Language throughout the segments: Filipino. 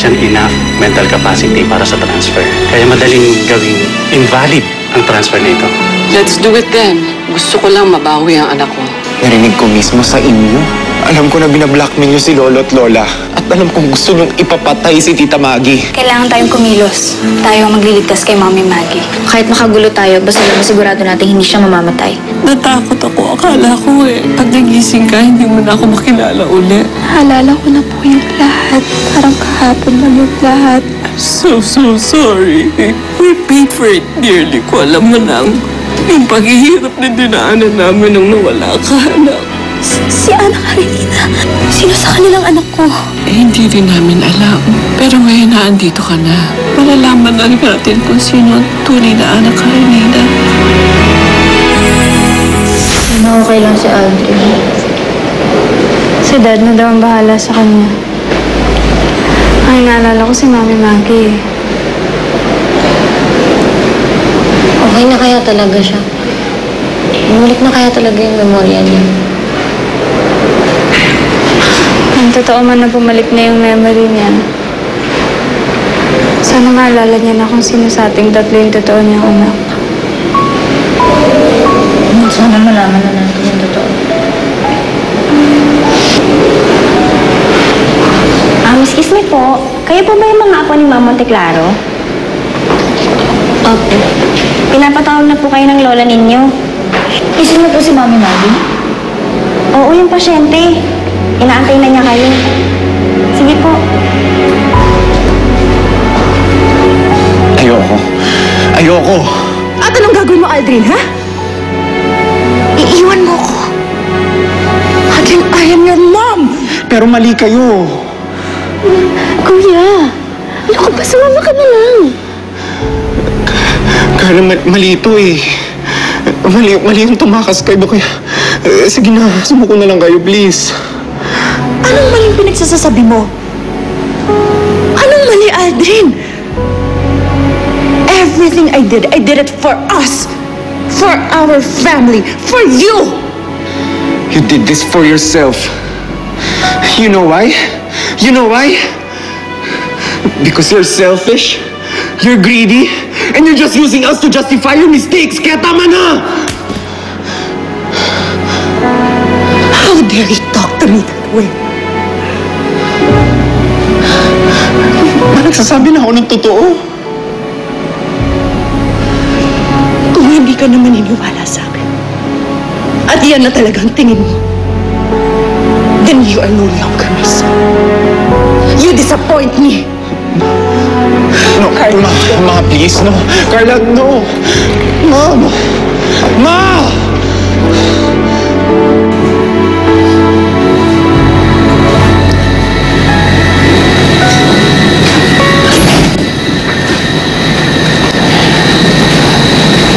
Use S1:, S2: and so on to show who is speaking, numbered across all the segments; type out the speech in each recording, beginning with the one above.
S1: siyang enough mental capacity para sa transfer. Kaya madaling gawing invalid ang transfer na ito.
S2: Let's do it then. Gusto ko lang mabawi ang anak ko.
S3: Narinig ko mismo sa inyo. Alam ko na binablockmail niyo si Lolo at Lola. At alam kong gusto niyong ipapatay si Tita Maggie.
S4: Kailangan tayong kumilos. Tayo ang magliligtas kay Mami Maggie. Kahit makagulo tayo, basta lang masigurado natin hindi siya mamamatay.
S2: Natakot ako. Akala ko pag nagising ka, hindi mo na ako makilala uli.
S4: Naalala ko na po yung lahat. Parang kahapon lang yung lahat.
S2: I'm so sorry. We paid for it dearly ko. Alam mo lang, yung paghihirap na dinaanan namin nung nawala ka, anak.
S4: Si Ana Karenina. Sino sa kanilang anak ko?
S2: Hindi rin namin alam. Pero ngayon na andito ka na. Malalaman na natin kung sino ang tunay na Ana Karenina.
S4: Okay lang si Aldrin. Si Dad na daw ang bahala sa kanya. Ay, naalala ko si Mami Maggie.
S5: Okay na kaya talaga siya? Bumalik na kaya talaga yung memorya niya?
S4: Ang totoo man na bumalik na yung memory niya. Sana maalala niya na kung sino sa ating tatlo yung totoo niyang anak.
S5: Sana malaman na natin yung totoo.
S6: Excuse me po. Kayo po ba yung mga apo ni Ma'am Monteclaro?
S5: Opo.
S6: Pinapatawag na po kayo ng lola ninyo.
S5: Isa na po si Mami Maggie?
S6: Oo, yung pasyente. Inaantay na niya kayo. Sige po.
S3: Ayoko. Ayoko!
S7: At anong gagawin mo, Aldrin, ha? Iiwan mo ko. Aldrin, I am your mom!
S3: Pero mali kayo.
S4: Kuya! Ano ka ba? Sumama ka na lang.
S3: Kaya mali ito eh. Mali yung tumakas kayo. Kaya, sige na, sumuko na lang kayo, please.
S7: Anong maling pinagsasasabi mo? Anong mali, Aldrin? Everything I did it for us. For our family. For you!
S3: You did this for yourself. You know why? You know why? Because you're selfish, you're greedy, and you're just using us to justify your mistakes. Kaya tama na!
S7: How dare you talk to me that way?
S3: Nagsasabi na ako ng totoo.
S7: Kung hindi ka na maniniwala sa akin, at yan na talagang tingin mo, then you are no longer my son. You disappoint me.
S3: No,
S7: Carla.
S3: Ma, please, no. Carla, no. Mom! Ma!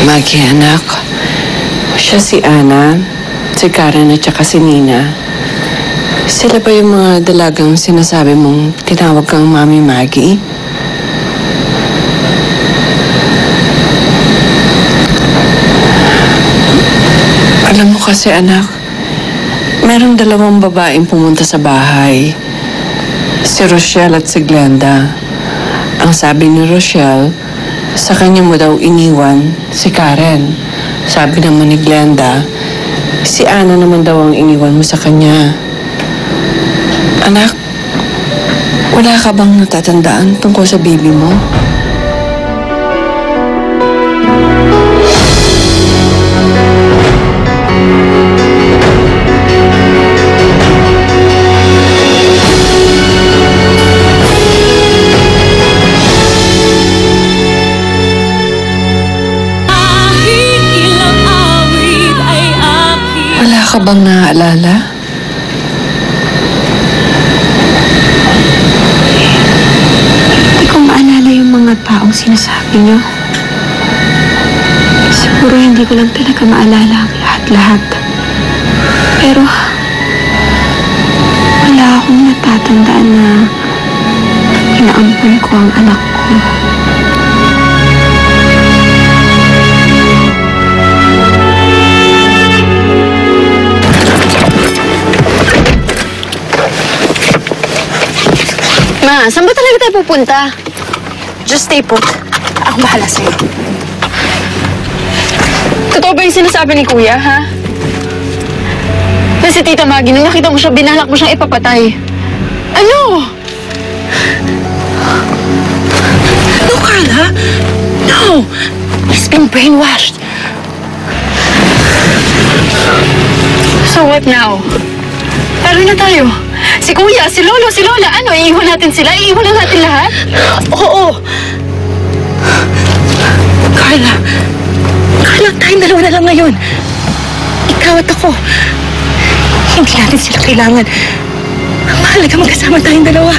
S2: Maggie, anak. Siya si Ana, si Karen at saka si Nina. Sila ba yung mga dalagang sinasabi mong tinawag kang Mami Maggie? Alam mo kasi, anak, merong dalawang babaeng pumunta sa bahay. Si Rochelle at si Glenda. Ang sabi ni Rochelle, sa kanya mo daw iniwan si Karen. Sabi naman ni Glenda, si Ana naman daw ang iniwan mo sa kanya. Anak, wala ka bang natatandaan tungkol sa baby mo? Wala ka bang naaalala?
S4: Hindi ko maalala yung mga taong sinasabi niyo. Siguro hindi ko lang talaga maalala ang lahat-lahat. Pero wala akong natatandaan na inaampun ko ang anak ko.
S2: Ma!
S5: na. Saan ba talaga tayo pupunta?
S7: Just stay put. Ako bahala sa'yo. Totoo ba yung sinasabi ni Kuya, ha? Na si Tita Maggie, nung nakita mo siya, binalak mo siyang ipapatay. Ano? No, Carla. No. He's been brainwashed. So what now? Taro na tayo. Si Kuya, si Lolo, si Lola, ano? Iiwan natin sila? Iiwan na natin lahat? Oo. Carla, tayong dalawa na lang ngayon. Ikaw at ako. Hindi natin sila kailangan. Ang mahalaga magkasama tayong dalawa.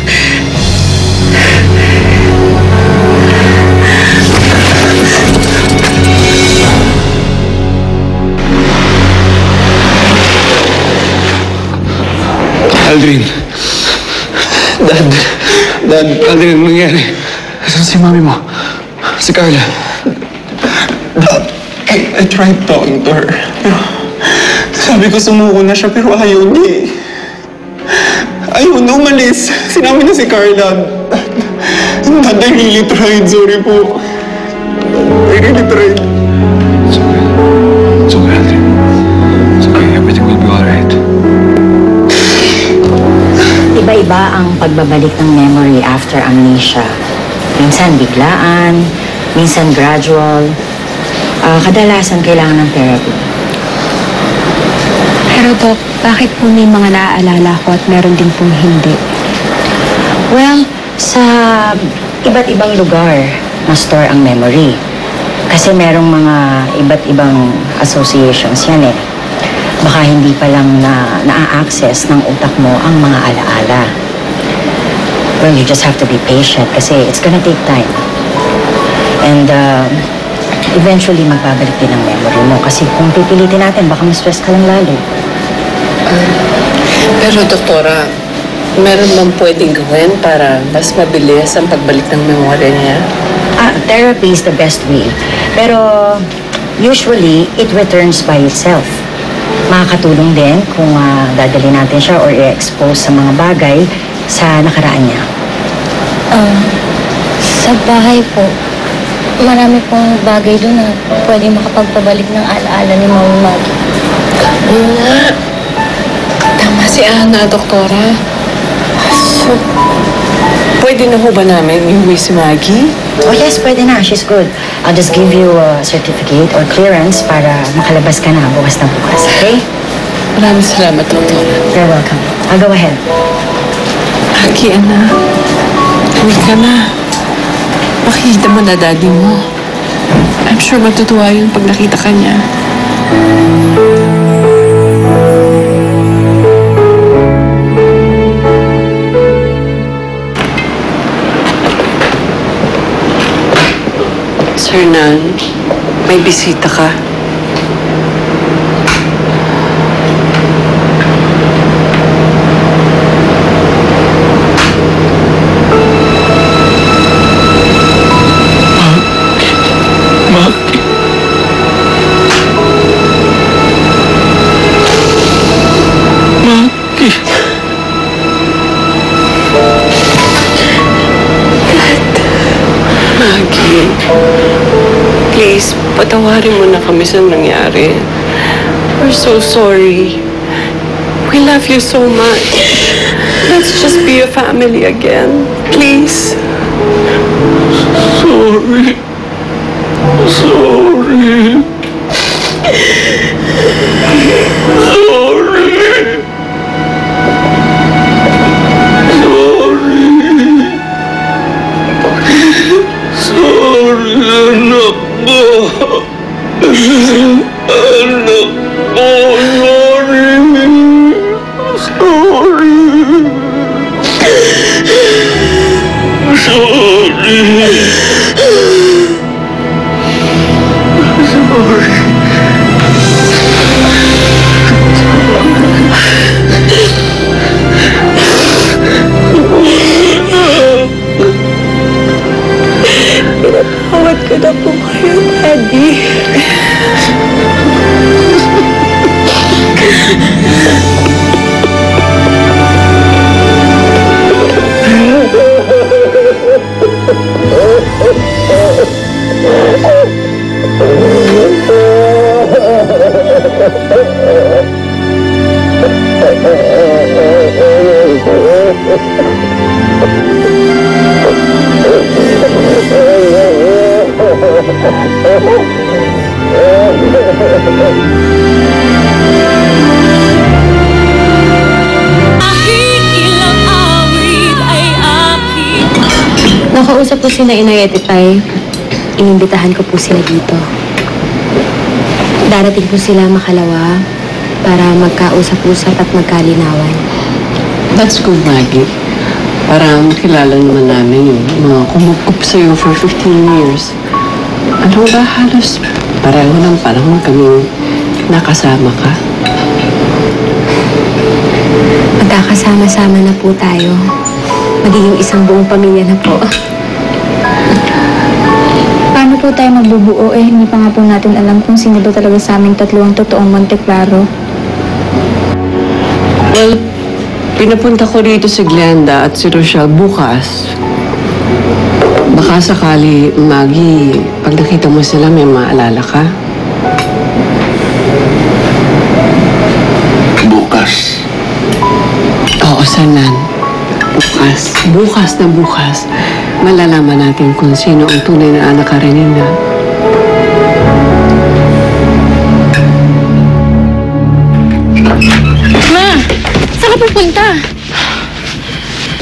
S3: Aldrin. Dad, Aldrin, anong nangyari? Saan si mami mo? Si Carla.
S8: Dad, I tried talking to her. Pero sabi ko sumuko na siya pero ayaw niya eh. Ayaw na umalis. Sinabi na si Carla. Dad, I really tried. Sorry po. I really tried.
S3: It's okay, Aldrin. It's okay. Everything will be alright.
S9: Iba-iba ang pagbabalik ng memory after amnesia. Minsan biglaan, minsan gradual. Kadalasan kailangan ng therapy.
S4: Pero Doc, bakit po may mga naaalala ko at meron din pong hindi?
S9: Well, sa iba't ibang lugar na-store ang memory. Kasi merong mga iba't ibang associations yan eh. Baka hindi pa lang na-access ng utak mo ang mga alaala. Well, you just have to be patient kasi it's gonna take time. And eventually magbabalik din ang memory mo kasi kung pipilitin natin, baka ma-stress ka lang lalo.
S2: Pero doktora, meron bang pwedeng gawin para mas mabilis ang pagbalik ng memorya niya?
S9: Therapy is the best way. Pero usually, it returns by itself. Makakatulong din kung dadali natin siya or i-expose sa mga bagay sa nakaraan niya.
S5: Sa bahay po, marami pong bagay doon na pwede makapagpabalik ng alaala ni Mami Maggie.
S2: Oo nga. Tama si Ana, doktora. So, pwede na ho ba namin iuwi si Maggie?
S9: Oh yes, pwede na. She's good. I'll just give you a certificate or clearance para makalabas ka na bukas na bukas, okay?
S2: Maraming salamat, doktora.
S9: You're welcome. I'll go ahead.
S2: Maggie, Ana. Uwi ka na. Makikita mo na daddy mo. I'm sure matutuwa yun pag nakita ka niya. Sir Nan, may bisita ka. Maggie, please, patawarin mo na kami sa nangyari. We're so sorry. We love you so much. Let's just be a family again, please.
S8: Sorry. Sorry. Sorry. Sorry, anak ko. Anak ko, sorry. Sorry. Sorry.
S5: Nakausap ko sila Inay at Itay. Inimbitahan ko po sila dito. Darating po sila makalawa para magkausap-usap at magkalinawan.
S2: That's good, Maggie. Para makilala naman namin yung mga kumukup sa'yo for 15 years. Ano ba, halos pareho ng panahon kaming nakasama ka.
S5: Magkakasama-sama na po tayo. Magiging isang buong pamilya na po.
S4: Paano po tayo magbubuo hindi pa nga po natin alam kung sino ba talaga sa aming tatlo ang totoong Monte Claro.
S2: Well, pinapunta ko dito si Glenda at si Rochelle bukas. Baka sakali, Maggie, pag nakita mo sila, may maalala ka.
S3: Bukas.
S2: Oo, Sanan. Bukas na bukas, malalaman natin kung sino ang tunay na anak Karenina.
S7: Ma! Saan ka pupunta?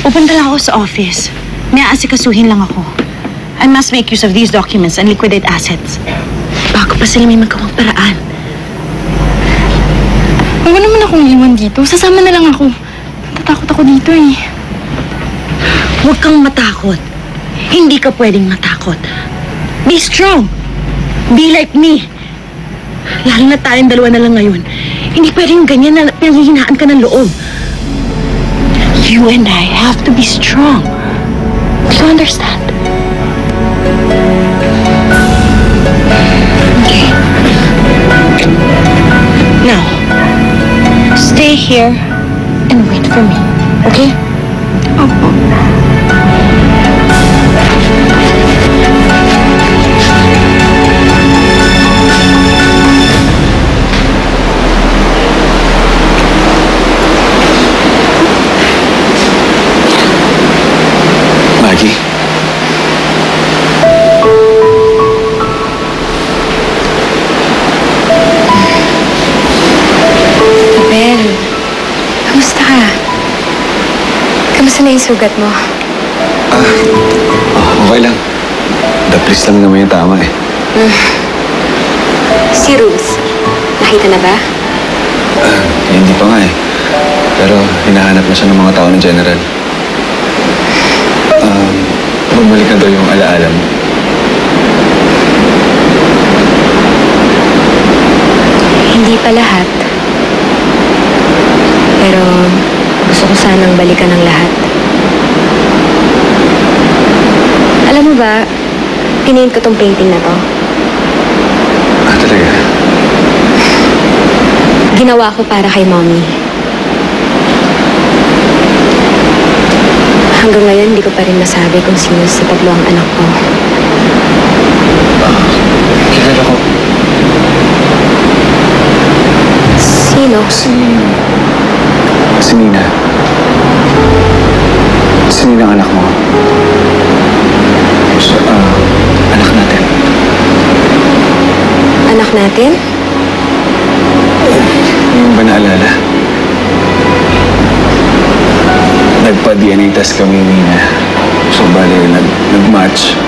S7: Pupunta lang ako sa office. May aasikasuhin lang ako. I must make use of these documents and liquidate assets. Bago pa sila may magawang paraan. Huwag mo naman akong iwan dito. Sasama na lang ako. Natatakot ako dito eh. Huwag kang matakot. Hindi ka pwedeng matakot. Be strong. Be like me. Lalo na tayong dalawa na lang ngayon. Hindi pwedeng ganyan na pinanghihinaan ka ng loob. You and I have to be strong. Do you understand? Okay. Now, stay here and wait for me. Okay? Opo.
S3: Maggie.
S4: Abel, kamusta ka? Kamusta na yung sugat mo?
S3: Okay lang. Daplis lang naman yung tama eh.
S4: Si Ruth, nakita na ba?
S3: Hindi pa nga eh. Pero hinahanap na siya ng mga tao ng General. Bumalik na daw yung alaala mo.
S4: Hindi pa lahat. Pero gusto ko sanang balikan ng lahat. Alam mo ba, pinaint ko tong painting na to.
S3: Talaga?
S4: Ginawa ko para kay Mommy. Hanggang ngayon, hindi ko pa rin masabi kung sino sa tatlo ang anak ko.
S3: Kilala ko.
S4: Sino?
S3: Si Nina. Si Nina ang anak mo. So, anak natin.
S4: Anak natin?
S3: Yung ba naalala? Nagpa-DNA test kami ni Nina. So, bali, nag-match.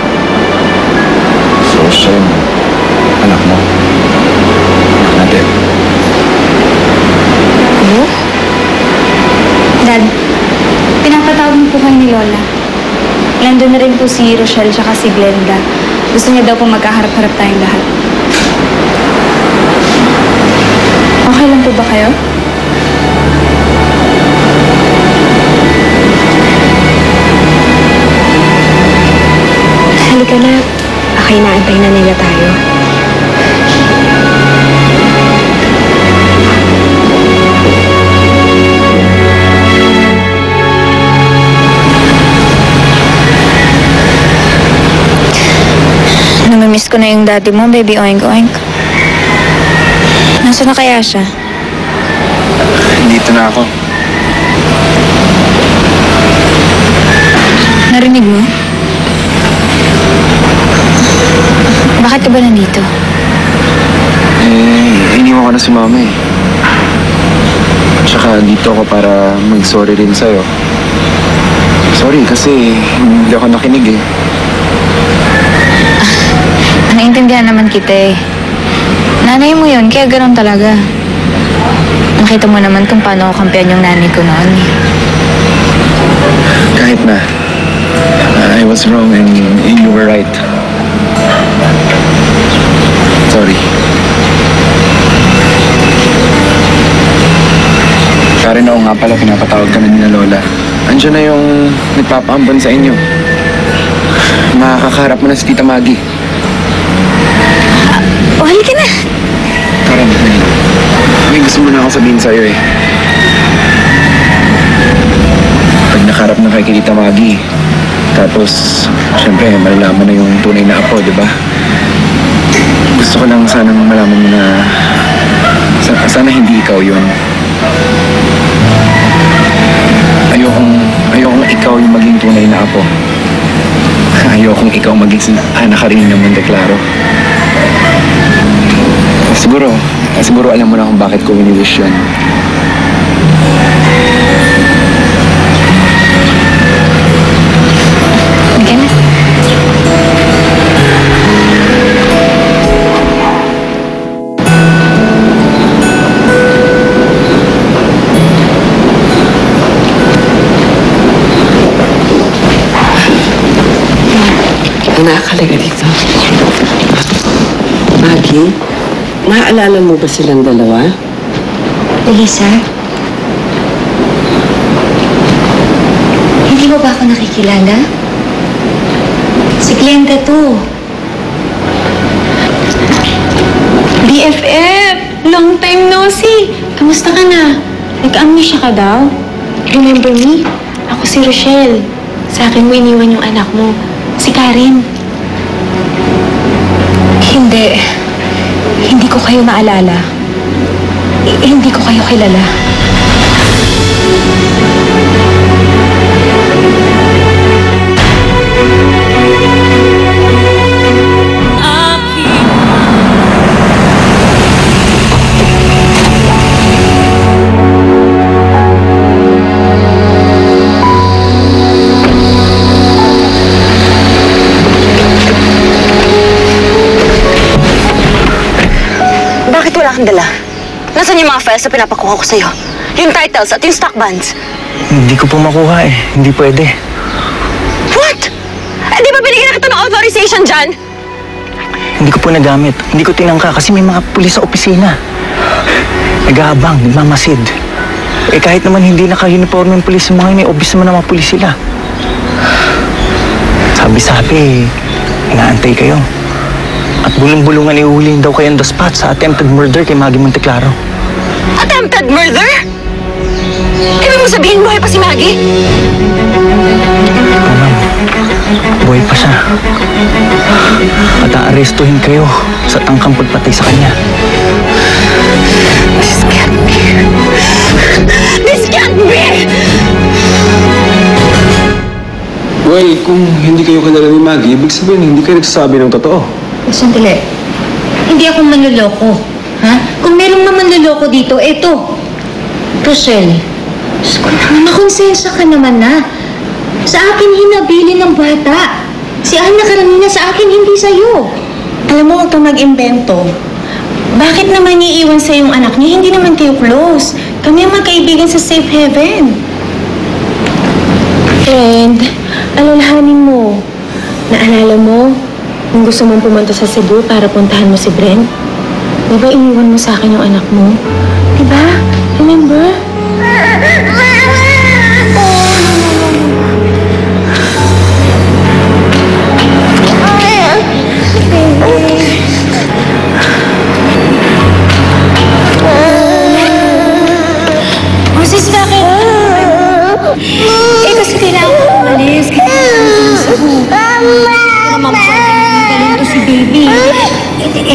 S3: So, siya yung anak mo. Anak natin.
S4: Ano?
S10: Dad, pinapatawag niyo po kayo ni Lola. Nandun na rin po si Rochelle tsaka si Glenda. Gusto niya daw po magkaharap-harap tayong lahat. Okay lang po ba kayo?
S4: Halika na. Okay, naantay na nila tayo.
S10: Namimiss ko na yung daddy mo, baby oink-oink. Nasaan na kaya siya?
S3: Dito na ako.
S10: Narinig mo? Bakit ka ba nandito?
S3: Iniwan ko na si Mama eh. Tsaka dito ako para mag-sorry rin sa'yo. Sorry kasi hindi ako nakinig eh.
S10: naintindihan naman kita eh. Nanay mo yun, kaya ganun talaga. Nakita mo naman kung paano ako kampiyan yung nanay ko noon eh.
S3: Kahit na, I was wrong and you were right. Sorry. Karen, oo nga pala, pinapatawag ka na ni Lola. Andiyan na yung nagpapaambon sa inyo. Makakaharap mo na si Tita Maggie.
S10: Halika na!
S3: Karen, may gusto mo na akong sabihin sa'yo eh. Pag nakaharap na kay Tita Maggie, tapos, syempre, malalaman na yung tunay na apo, di ba? Gusto ko lang sanang malaman mo na sana hindi ikaw yun. Ayokong ikaw yung maging tunay na apo. Ayokong ikaw maging anak ka rin ng Monteklaro. Siguro alam mo na kung bakit ko wini-wish yun.
S10: Okay na.
S2: Nakakalaga dito. Maggie, naaalala mo ba silang dalawa?
S5: Elisa? Hindi mo ba ako nakikilala? Si Glenda to.
S4: BFF! Long time no see! Kamusta ka na? Nag-amnesia ka daw? Remember me? Ako si Rochelle. Sa akin mo iniwan yung anak mo. Si Karen.
S5: Hindi. Hindi ko kayo maalala. Hindi ko kayo kilala.
S6: Dala. Nasaan yung mga files na pinapakuha ko sa'yo? Yung titles at yung stock bonds?
S11: Hindi ko po makuha eh. Hindi pwede.
S6: What? Eh, di ba binigyan na kita ng authorization dyan?
S11: Hindi ko po nagamit. Hindi ko tinangka kasi may mga pulis sa opisina. Nag-aabang, nagmamasid. Eh kahit naman hindi naka-uniform yung pulis yung mga yun, obvious naman na mga pulis sila. Sabi-sabi, inaantay kayo. At bulong-bulungan iuhuling daw kayo on the spot sa attempted murder kay Maggie Monteklaro.
S6: Attempted murder? Ibig mo sabihin buhay pa si Maggie?
S11: Ma'am, buhay pa siya. At aarestuhin kayo sa tangkang pagpatay sa kanya.
S6: This can't be. This can't be!
S3: Well, kung hindi kayo kilala ni Maggie, ibig sabihin hindi kayo nagsasabi ng totoo.
S5: Sandali. Hindi ako manloloko. Ha? Kung merong manloloko dito, eto. Rochelle. Diyos ko naman, nakonsensya ka naman na. Sa akin hinabili ng bata. Si Ana kanina sa akin, hindi sa'yo. Alam mo, huwag kang mag-imbento. Bakit naman iiwan sa yung anak niya? Hindi naman kayo close. Kami ang magkaibigan sa safe heaven.
S4: Friend, alalahanin mo. Naalala mo, kung gusto mong pumunta sa Cebu para puntahan mo si Brent, di ba iniwan mo sa akin yung anak mo? Di ba? Remember?
S5: Sis, bakit? Eh, kasi kailangan ko umalis. Kailangan ko sa Cebu. Naman po, galing to si baby.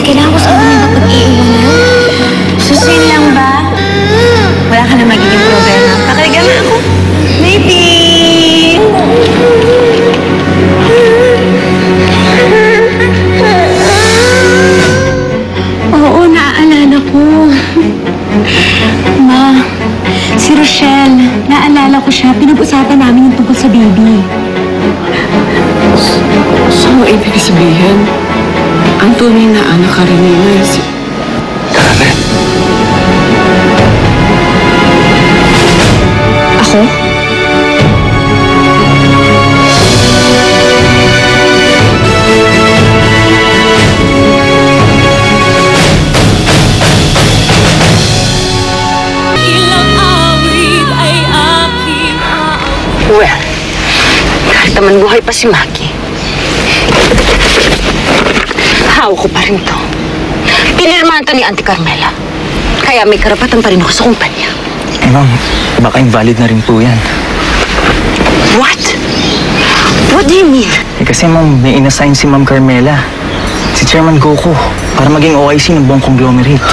S5: Kailangan ko sa kanya pag-iiwan na yun. Susin lang ba? Wala ka na magiging problema. Pakaliga na ako. Baby!
S4: Oo, naaalala ko. Ma, si Rochelle, naalala ko siya. Pinag-usapan namin yung tungkol sa baby.
S2: So, ibig sabihin, ang tunay na anak Karenina ay si...
S3: Karen?
S10: Ako?
S9: Well, kahit naman buhay pa si Maggie, hawak ko pa rin to. Pinirmahan to ni Auntie Carmela. Kaya may karapatan pa rin ako sa kumpanya.
S11: Ma'am, baka invalid na rin po yan.
S9: What? What do you mean?
S11: Kasi ma'am, may inassign si Ma'am Carmela. Si Chairman Goku, para maging OIC ng buong conglomerate.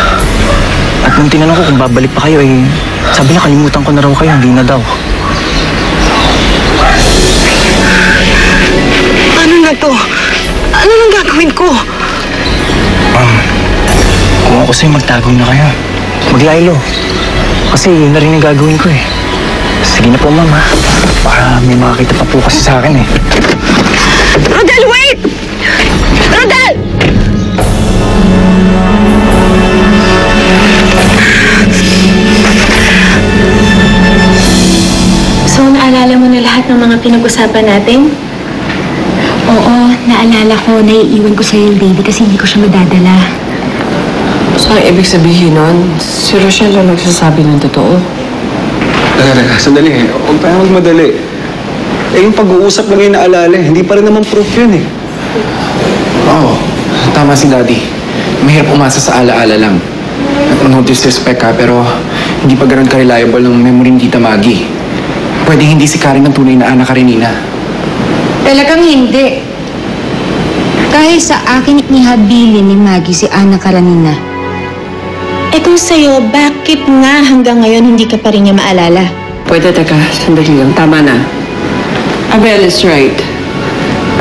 S11: At nung tinanong ko kung babalik pa kayo, sabi niya kalimutan ko na raw kayo, hindi na daw.
S9: Ano na to? Ano nang gagawin ko?
S11: Ma'am, kung ako sa'yo magtago na kayo. Maglaylo. Kasi yun na rin yung gagawin ko eh. Sige na po ma'am ha. Para may makakita pa po kasi sa akin eh.
S9: Rodel, wait! Rodel!
S4: So, naalala mo na lahat ng mga pinag-usapan natin?
S5: Oo, naalala ko, naiiwan ko sa'yo yung baby kasi hindi ko siya madadala.
S2: So, ang ibig sabihin nun, si Rochelle ang nagsasabi ng totoo.
S3: Teka, sandali. Huwag pa magmadali. Yung pag-uusap lang yung naalala, hindi pa rin naman proof yun eh.
S8: Oo, tama si Daddy. Mahirap umasa sa alaala lang. No disrespect ha, pero hindi pa ganun ka-reliable ng memory ni Tita Maggie. Pwede hindi si Karen ang tunay na anak Karenina.
S5: Talagang hindi. Dahil sa akin ihabilin ni Maggie si Ana Karenina.
S4: Eh kung sa'yo, bakit nga hanggang ngayon hindi ka pa rin niya maalala?
S2: Pwede, teka, sandali lang. Tama na. Abel is right.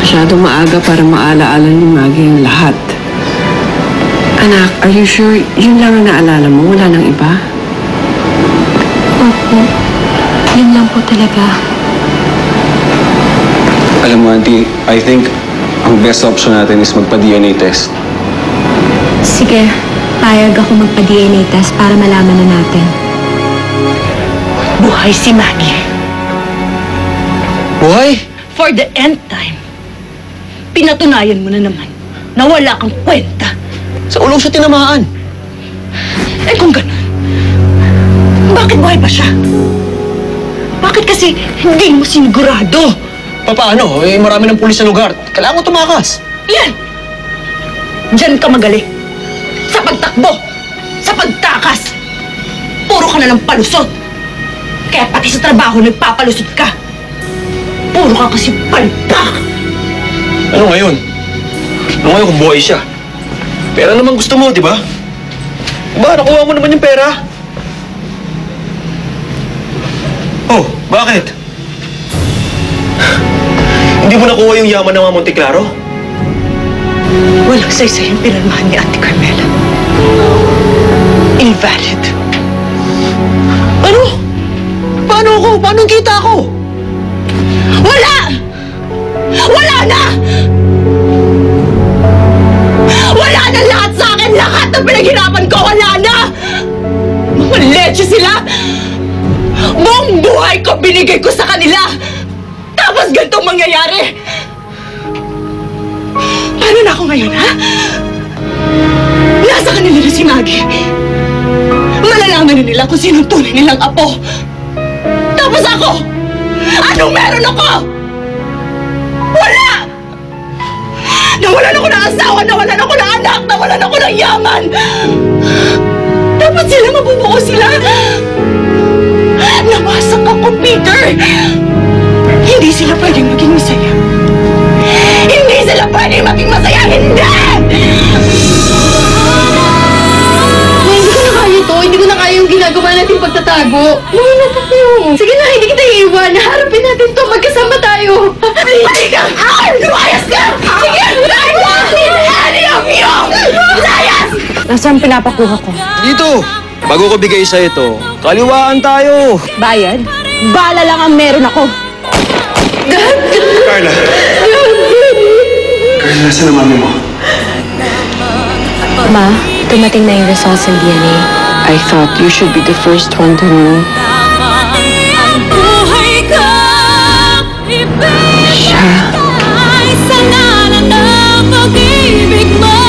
S2: Masyadong maaga para maalaala ni Maggie ang lahat. Anak, are you sure yun lang ang naalala mo? Wala nang iba?
S5: Opo. Yun lang po talaga.
S3: Alam mo, Auntie, I think ang best option natin is magpa-DNA test.
S5: Sige, payag ako magpa-DNA test para malaman na natin.
S7: Buhay si Maggie.
S8: Buhay?
S7: For the end time. Pinatunayan mo na naman na wala kang kwenta.
S8: Sa ulong siya tinamaan.
S7: Eh kung ganun, bakit buhay pa siya? Bakit kasi hindi mo sinigurado?
S8: Paano? Eh, marami ng pulis sa lugar. Kailangan mo tumakas.
S7: Yan! Diyan ka magaling. Sa pagtakbo, sa pagtakas. Puro ka na ng palusot. Kaya pati sa trabaho nagpapalusot ka. Puro ka kasi palpak.
S8: Ano ngayon? Ano ngayon kung buhay siya? Pera naman gusto mo, di ba? Diba, nakuha mo naman yung pera. Oh, bakit? Hindi mo nakuha yung yaman ng mga Monte Claro?
S7: Walang saysay yung pinalmahan ni Auntie Carmela. Invalid.
S8: Ano? Paano ako? Paano ang kita ko?
S7: Wala! Wala na! Wala na lahat sa akin! Lahat ng pinaghirapan ko, wala na! Mga leche sila! Buong buhay ko binigay ko sa kanila! Tapos ganitong mangyayari! Paano na ako ngayon, ha? Nasa kanila na si Maggie. Malalaman na nila kung sinong tunay nilang apo. Tapos ako! Anong meron ako? Wala! Nawalan ako ng asawa, nawalan ako ng anak, nawalan ako ng yaman! Dapat sila mabubuo sila! Nawasak ako, Peter! Hindi sila pwedeng maging masaya. Hindi sila pwedeng maging masaya! Hindi!
S10: Hindi ko na kaya to. Hindi ko na kaya yung ginagawa natin pagtatago. Umuwi na tayo. Sige na, hindi kita iiwan. Harapin natin to. Magkasama tayo.
S7: Hindi ka! Lumayas ka! Sige! I want any of you! Layas!
S9: Nasaan pinapakuha ko?
S8: Dito! Bago ko bigay sa ito, kaliwaan tayo!
S7: Bayad? Bala lang ang meron ako.
S3: Carla! Carla, nasa na mami mo?
S4: Ma, dumating na yung results ng DNA.
S2: I thought you should be the first one to know. Siya.
S12: Sa ngalan ng pag-ibig mo.